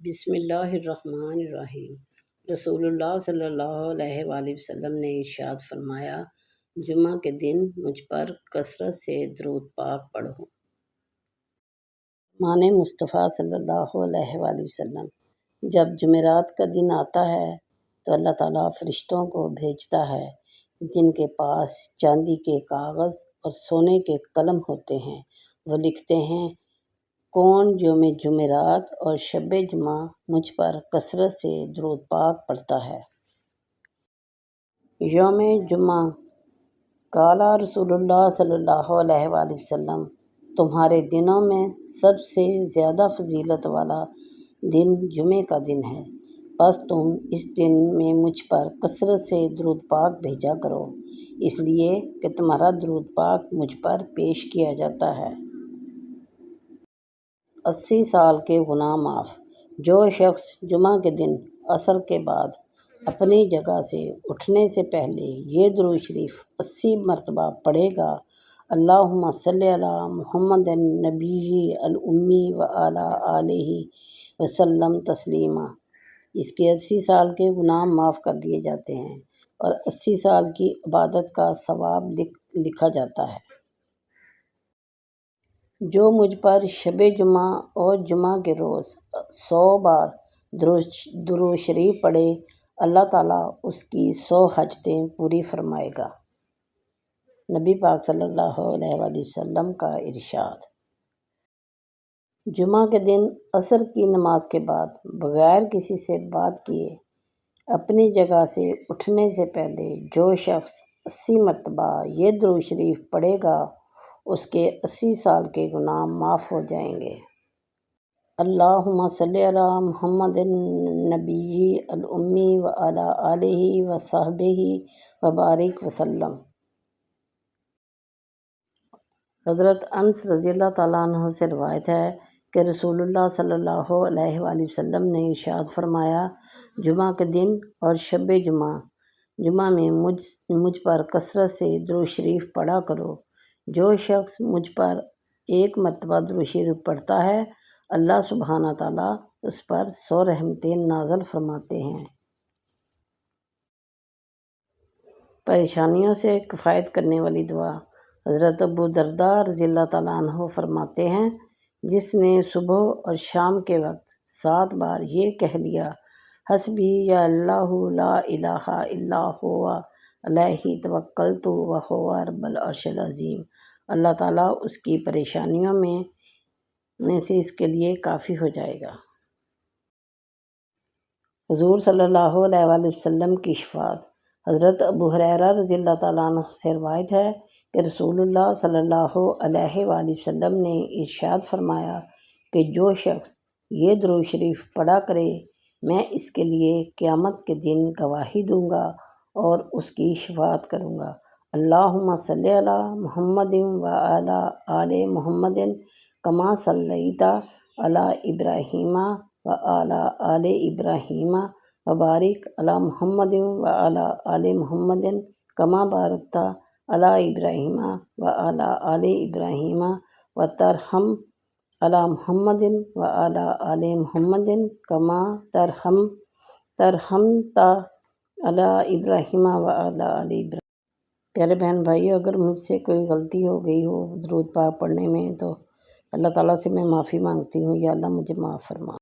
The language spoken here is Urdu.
بسم اللہ الرحمن الرحیم۔ رسول اللہ صلی اللہ علیہ وآلہ وسلم نے ارشاد فرمایا، جمعہ کے دن مجھ پر کثرت سے درود پاک پڑھو۔ مان مصطفیٰ صلی اللہ علیہ وآلہ وسلم، جب جمعرات کا دن آتا ہے تو اللہ تعالیٰ فرشتوں کو بھیجتا ہے جن کے پاس چاندی کے کاغذ اور سونے کے قلم ہوتے ہیں۔ وہ لکھتے ہیں، کون یوم جمعرات اور شب جمعہ مجھ پر کثرت سے درود پاک پڑھتا ہے۔ یوم جمعہ، قال رسول اللہ صلی اللہ علیہ وآلہ وسلم، تمہارے دنوں میں سب سے زیادہ فضیلت والا دن جمعے کا دن ہے، بس تم اس دن میں مجھ پر کثرت سے درود پاک بھیجا کرو، اس لیے کہ تمہارا درود پاک مجھ پر پیش کیا جاتا ہے۔ 80 سال کے گناہ معاف۔ جو شخص جمعہ کے دن عصر کے بعد اپنی جگہ سے اٹھنے سے پہلے یہ درود شریف 80 مرتبہ پڑھے گا، اللہم صلی علی محمد النبی الامی وعلی آلہ وسلم تسلیما، اس کے 80 سال کے گناہ معاف کر دیے جاتے ہیں اور 80 سال کی عبادت کا ثواب لکھا جاتا ہے۔ جو مجھ پر شب جمعہ اور جمعہ کے روز 100 بار درود شریف پڑھے، اللہ تعالیٰ اس کی 100 حاجتیں پوری فرمائے گا۔ نبی پاک صلی اللہ علیہ وآلہ وسلم کا ارشاد۔ جمعہ کے دن عصر کی نماز کے بعد بغیر کسی سے بات کیے اپنی جگہ سے اٹھنے سے پہلے جو شخص 80 مرتبہ یہ درود شریف پڑھے گا، اس کے 80 سال کے گناہ معاف ہو جائیں گے۔ اللہم صلی علی محمد النبی الامی وعلی آلہ وصحبہ وبارک وسلم۔ حضرت انس رضی اللہ تعالیٰ عنہ سے روایت ہے کہ رسول اللہ صلی اللہ علیہ وآلہ وسلم نے ارشاد فرمایا، جمعہ کے دن اور شب جمعہ میں مجھ پر کثرت سے درود شریف پڑھا کرو۔ جو شخص مجھ پر 1 مرتبہ درود شریف پڑھتا ہے، اللہ سبحانہ تعالیٰ اس پر 100 رحمتیں نازل فرماتے ہیں۔ پریشانیوں سے کفایت کرنے والی دعا۔ حضرت ابو درداء رضی اللہ تعالیٰ عنہ فرماتے ہیں، جس نے صبح اور شام کے وقت 7 بار یہ کہہ لیا، حسبی اللہ لا الہ الا ہو علیہ توکلت وہو رب العرش العظیم، اللہ تعالیٰ اس کی پریشانیوں میں سے اس کے لیے کافی ہو جائے گا۔ حضور صلی اللہ علیہ وآلہ وسلم کی شفاعت۔ حضرت ابو ہریرہ رضی اللہ تعالیٰ عنہ سے روایت ہے کہ رسول اللہ صلی اللہ علیہ وآلہ وسلم نے ارشاد فرمایا کہ جو شخص یہ درود شریف پڑھا کرے، میں اس کے لیے قیامت کے دن گواہی دوں گا اور اس کی شفاعت کروں گا۔ اللہم صلی علی محمد وعلی آل محمد کما صلیت علی ابراہیم وعلی آل ابراہیم وبارک علی محمد وعلی آل محمد کما بارکت علی ابراہیم وعلی آل ابراہیم وترحم علی محمد وعلی آل محمد کما ترحمت علی ابراہیم وعلی آل ابراہیم۔ پیارے بہن بھائیو، اگر مجھ سے کوئی غلطی ہو گئی ہو درود پاک پڑھنے میں تو اللہ تعالیٰ سے میں معافی مانگتی ہوں، یا اللہ مجھے معاف فرما۔